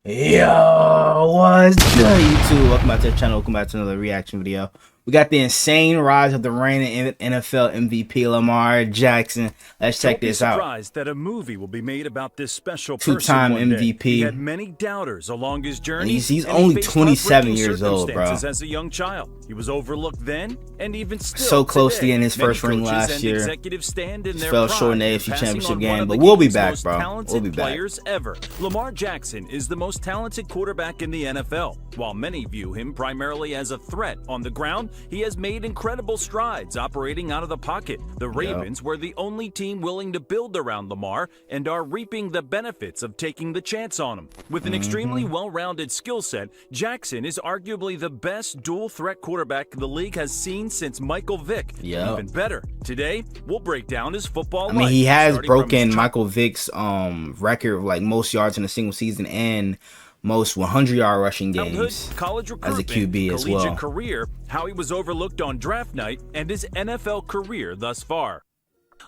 Yo, what's good, YouTube? Welcome back to the channel. Welcome back to another reaction video. We got the insane rise of the reigning NFL MVP Lamar Jackson. Let's check this out. Don't be surprised that a movie will be made about this special Two-time MVP. He had many doubters along his journey. He's only 27 years old, bro. As a young child, he was overlooked then, and even still so close today, to getting his first ring last year. Just fell short in the AFC Championship game, but we'll be back, bro. We'll be back. Ever. Lamar Jackson is the most talented quarterback in the NFL. While many view him primarily as a threat on the ground, he has made incredible strides operating out of the pocket. The Ravens were the only team willing to build around Lamar and are reaping the benefits of taking the chance on him. With an extremely well-rounded skill set, Jackson is arguably the best dual-threat quarterback the league has seen since Michael Vick. Even better. Today, we'll break down his football life. I mean, he has broken Michael Vick's record of like most yards in a single season and most 100-yard rushing games college as a QB as well. Career, how he was overlooked on draft night, and his NFL career thus far.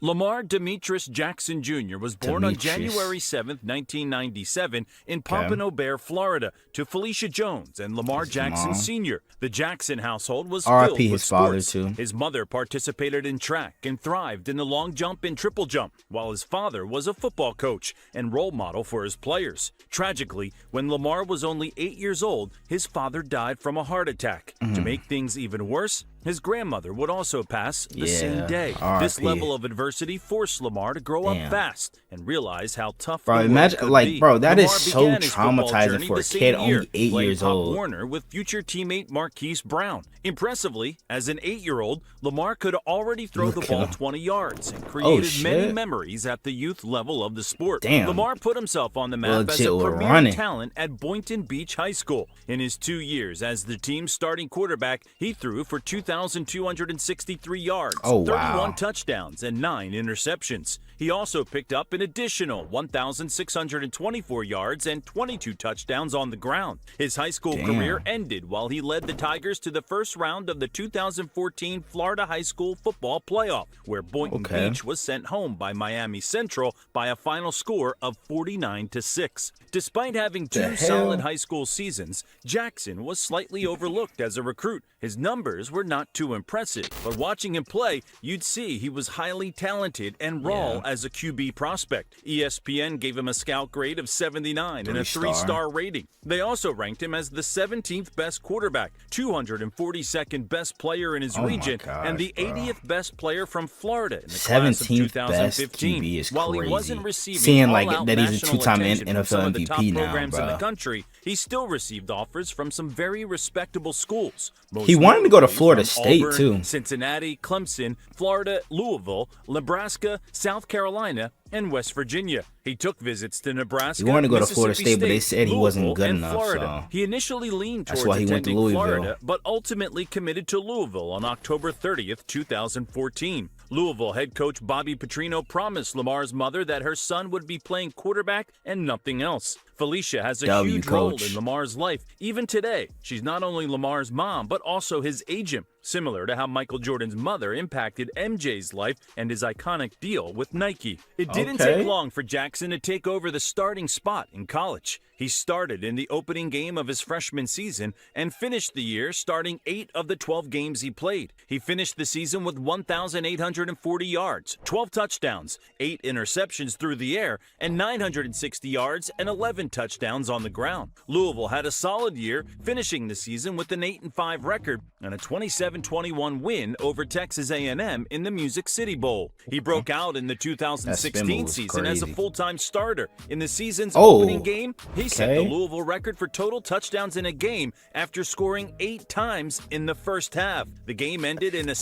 Lamar Demetrius Jackson Jr. was born on January 7, 1997 in Pompano Bear, Florida, to Felicia Jones and Lamar Jackson Sr. The Jackson household was filled with sports. His mother participated in track and thrived in the long jump and triple jump, while his father was a football coach and role model for his players. Tragically, when Lamar was only 8 years old, his father died from a heart attack. To make things even worse, his grandmother would also pass the same day. This level of adversity forced Lamar to grow up fast and realize how tough the world could be. Bro, that Lamar is so traumatizing for a kid only 8 years old. Warner with future teammate Marquise Brown. Impressively, as an 8-year-old, Lamar could already throw the ball 20 yards and created many memories at the youth level of the sport. Lamar put himself on the map as a premier talent at Boynton Beach High School. In his 2 years as the team's starting quarterback, he threw for 2,263 yards, 31 touchdowns, and 9 interceptions. He also picked up an additional 1,624 yards and 22 touchdowns on the ground. His high school career ended while he led the Tigers to the first round of the 2014 Florida High School Football Playoff, where Boynton Beach was sent home by Miami Central by a final score of 49-6. Despite having two solid high school seasons, Jackson was slightly overlooked as a recruit. His numbers were not too impressive, but watching him play, you'd see he was highly talented and raw as a QB prospect. ESPN gave him a scout grade of 79 and a 3-star rating. They also ranked him as the 17th best quarterback, 242nd best player in his region, and the 80th best player from Florida in the class of 2015. While he wasn't receiving that he's a two-time NFL MVP now, programs in the country, he still received offers from some very respectable schools. He wanted to go to Florida State, Auburn, too. Cincinnati, Clemson, Florida, Louisville, Nebraska, South Carolina, and West Virginia. He took visits to Nebraska. He wanted to go to Florida State, but they said he wasn't good enough. So he initially leaned towards attending Florida, but ultimately committed to Louisville on October 30th, 2014. Louisville head coach Bobby Petrino promised Lamar's mother that her son would be playing quarterback and nothing else. Felicia has a huge role in Lamar's life. Even today, she's not only Lamar's mom, but also his agent, similar to how Michael Jordan's mother impacted MJ's life and his iconic deal with Nike. It didn't take long for Jackson to take over the starting spot in college. He started in the opening game of his freshman season and finished the year starting 8 of the 12 games he played. He finished the season with 1,840 yards, 12 touchdowns, 8 interceptions through the air, and 960 yards and 11 touchdowns on the ground. Louisville had a solid year, finishing the season with an 8-5 record and a 27-21 win over Texas A&M in the Music City Bowl. He broke out in the 2016 season as a full-time starter. In the season's opening game, he set the Louisville record for total touchdowns in a game after scoring 8 times in the first half. The game ended in a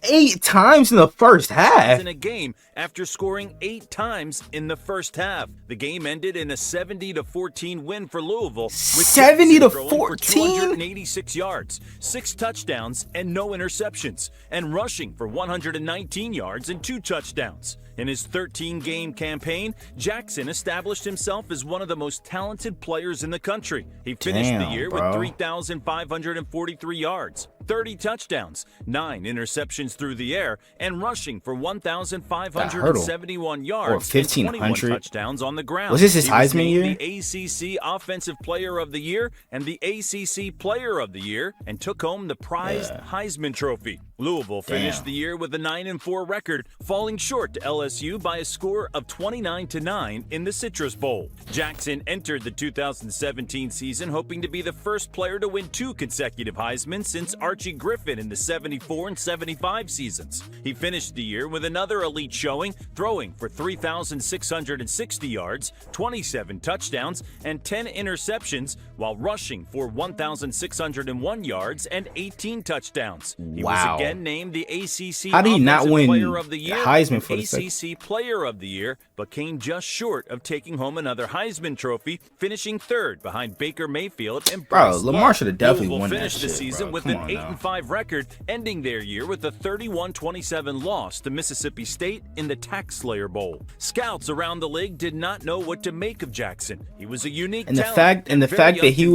8 times in the first half. In a game after scoring 8 times in the first half. The game ended in a 70-14 win for Louisville, with 70-14, 286 yards, 6 touchdowns, and no interceptions, and rushing for 119 yards and 2 touchdowns. In his 13-game campaign, Jackson established himself as one of the most talented players in the country. He finished the year with 3,543 yards, 30 touchdowns, 9 interceptions through the air, and rushing for 1,571 yards and 21 touchdowns on the ground. Was this his Heisman year? The ACC Offensive Player of the Year and the ACC Player of the Year, and took home the prized Heisman Trophy. Louisville finished the year with a 9-4 record, falling short to LSU by a score of 29-9 in the Citrus Bowl. Jackson entered the 2017 season hoping to be the first player to win 2 consecutive Heisman since Archie Griffin in the 74 and 75 seasons. He finished the year with another elite showing, throwing for 3,660 yards, 27 touchdowns, and 10 interceptions, while rushing for 1,601 yards and 18 touchdowns. He was again named the ACC How do you not win Player of the Year, Heisman for the ACC Player of the Year, but came just short of taking home another Heisman Trophy, finishing 3rd behind Baker Mayfield and Bryce Lamar should have definitely won that finished the season with an 8-5 record, ending their year with a 31-27 loss to Mississippi State in the Tax Slayer Bowl. Scouts around the league did not know what to make of Jackson. He was a unique talent, and the fact that he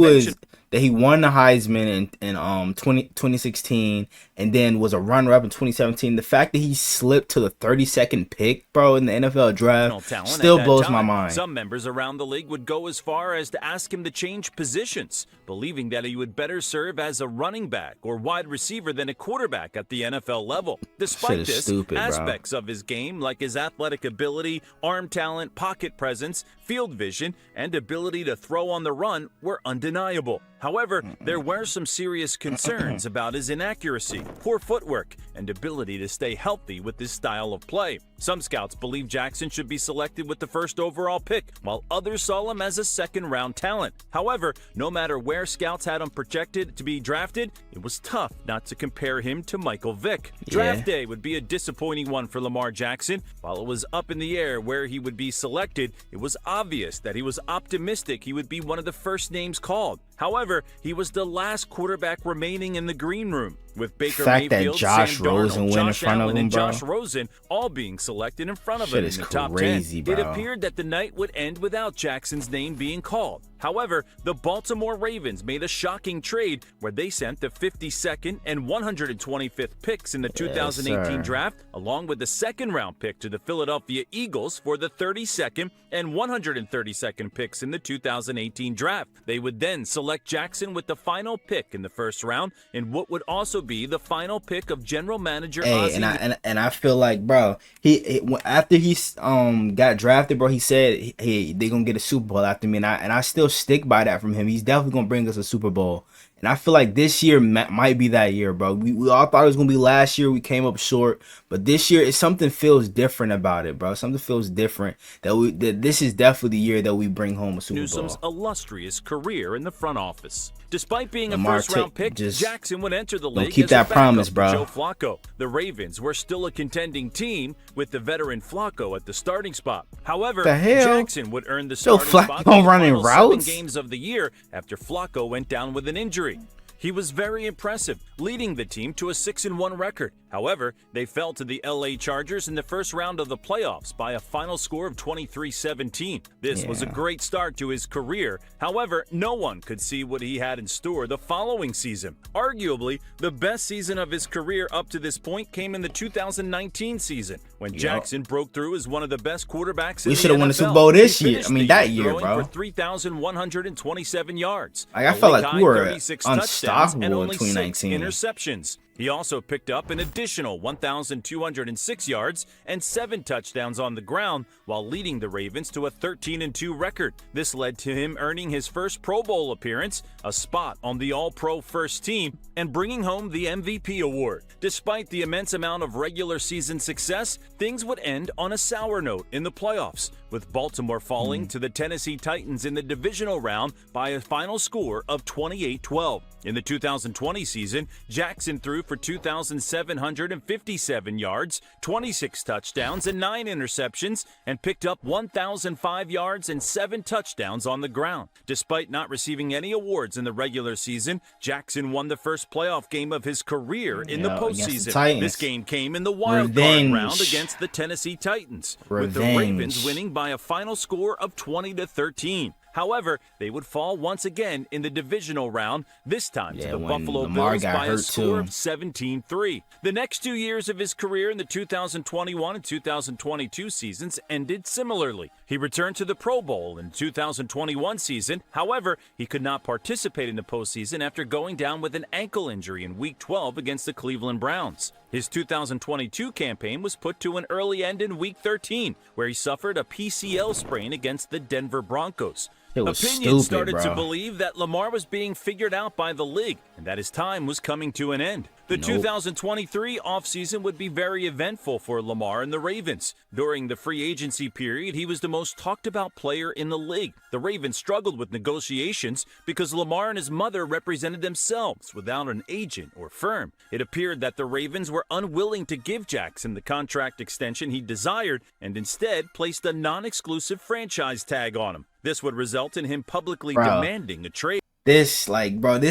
won the Heisman in 2016 and then was a runner-up in 2017. The fact that he slipped to the 32nd pick, bro, in the NFL draft still blows my mind. Some members around the league would go as far as to ask him to change positions, believing that he would better serve as a running back or wide receiver than a quarterback at the NFL level. Despite this, aspects of his game, like his athletic ability, arm talent, pocket presence, field vision, and ability to throw on the run, were undeniable. However, there were some serious concerns about his inaccuracy, poor footwork, and ability to stay healthy with this style of play. Some scouts believe Jackson should be selected with the 1st overall pick, while others saw him as a 2nd-round talent. However, no matter where scouts had him projected to be drafted, it was tough not to compare him to Michael Vick. Draft day would be a disappointing one for Lamar Jackson. While it was up in the air where he would be selected, it was obvious that he was optimistic he would be one of the first names called. However, he was the last quarterback remaining in the green room, with Baker Mayfield, Josh Sam Rosen Darnold, went in Josh front Allen, of him, and bro. Josh Rosen all being selected in front of him in the top 10. It appeared that the night would end without Jackson's name being called. However, the Baltimore Ravens made a shocking trade where they sent the 52nd and 125th picks in the 2018 draft, along with the 2nd-round pick to the Philadelphia Eagles for the 32nd and 132nd picks in the 2018 draft. They would then select Jackson with the final pick in the 1st round, and what would also be the final pick of general manager Ozzie. And I feel like, bro, he after he got drafted, bro, he said, hey, they gonna get a Super Bowl after me, and I still stick by that from him. He's definitely gonna bring us a Super Bowl. And I feel like this year might be that year, bro. We all thought it was going to be last year. We came up short. But this year, something feels different about it, bro. Something feels different. That this is definitely the year that we bring home a Super Bowl. Newsom's illustrious career in the front office. Despite being a first-round pick, Jackson would enter the league keep as that a promise, bro. Joe Flacco. The Ravens were still a contending team with the veteran Flacco at the starting spot. However, Jackson would earn the starting spot in the final 7 games of the year after Flacco went down with an injury. He was very impressive, leading the team to a 6-1 record. However, they fell to the LA Chargers in the first round of the playoffs by a final score of 23-17. This was a great start to his career. However, no one could see what he had in store the following season. Arguably, the best season of his career up to this point came in the 2019 season, when Jackson broke through as one of the best quarterbacks in the NFL. We should have won the Super Bowl this year. I mean, that year, bro. For 3,127 yards. I felt like we were unstoppable and only in 2019. 6 interceptions. He also picked up an additional 1,206 yards and 7 touchdowns on the ground, while leading the Ravens to a 13-2 record. This led to him earning his first Pro Bowl appearance, a spot on the All-Pro first team, and bringing home the MVP award. Despite the immense amount of regular season success, things would end on a sour note in the playoffs, with Baltimore falling to the Tennessee Titans in the divisional round by a final score of 28-12. In the 2020 season, Jackson threw for 2,757 yards, 26 touchdowns, and 9 interceptions, and picked up 1,005 yards and 7 touchdowns on the ground. Despite not receiving any awards in the regular season, Jackson won the first playoff game of his career in the postseason. This game came in the wild card round against the Tennessee Titans, with the Ravens winning by a final score of 20-13. However, they would fall once again in the divisional round, this time to the Buffalo Lamar Bills by a score too. of 17-3. The next 2 years of his career in the 2021 and 2022 seasons ended similarly. He returned to the Pro Bowl in the 2021 season. However, he could not participate in the postseason after going down with an ankle injury in Week 12 against the Cleveland Browns. His 2022 campaign was put to an early end in Week 13, where he suffered a PCL sprain against the Denver Broncos. Opinions started to believe that Lamar was being figured out by the league and that his time was coming to an end. The 2023 offseason would be very eventful for Lamar and the Ravens. During the free agency period, he was the most talked about player in the league. The Ravens struggled with negotiations because Lamar and his mother represented themselves without an agent or firm. It appeared that the Ravens were unwilling to give Jackson the contract extension he desired and instead placed a non-exclusive franchise tag on him. This would result in him publicly demanding a trade. This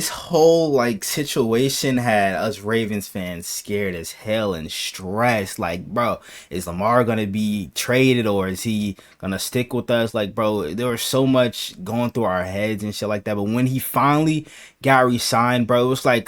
whole situation had us Ravens fans scared as hell and stressed. Like, bro, is Lamar gonna be traded or is he gonna stick with us? Like, bro, there was so much going through our heads and shit like that. But when he finally got re-signed, bro, it was like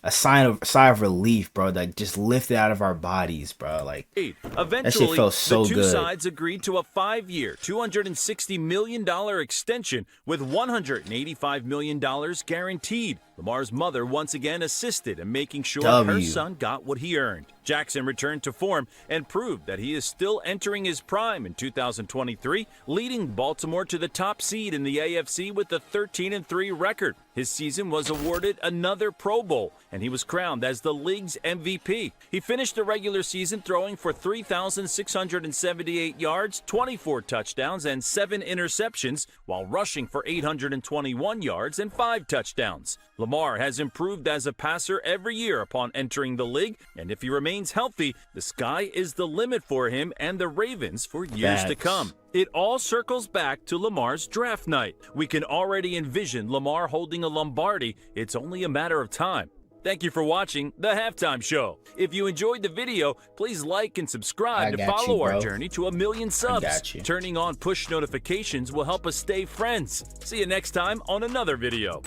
a sigh of relief, bro, that just lifted out of our bodies, bro. Like, eventually, that shit felt so the two good. sides agreed to a 5-year, $260 million extension with $185 million guaranteed. Lamar's mother once again assisted in making sure her son got what he earned. Jackson returned to form and proved that he is still entering his prime in 2023, leading Baltimore to the top seed in the AFC with a 13-3 record. His season was awarded another Pro Bowl, and he was crowned as the league's MVP. He finished the regular season throwing for 3,678 yards, 24 touchdowns, and 7 interceptions, while rushing for 821 yards and 5 touchdowns. Lamar has improved as a passer every year upon entering the league, and if he remains healthy, the sky is the limit for him and the Ravens for years to come. It all circles back to Lamar's draft night. We can already envision Lamar holding a Lombardi. It's only a matter of time. Thank you for watching The Halftime Show. If you enjoyed the video, please like and subscribe to follow our journey to 1 million subs. Turning on push notifications will help us stay friends. See you next time on another video.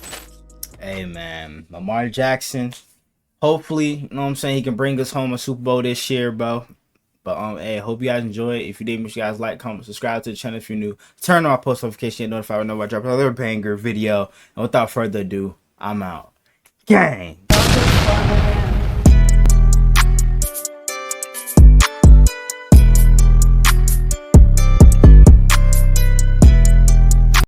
Hey, man, Lamar Jackson, hopefully, you know what I'm saying, he can bring us home a Super Bowl this year, bro. But, hey, hope you guys enjoy it. If you did, make sure you guys like, comment, subscribe to the channel if you're new. Turn on post notification, notified whenever I drop another banger video. And without further ado, I'm out. Gang!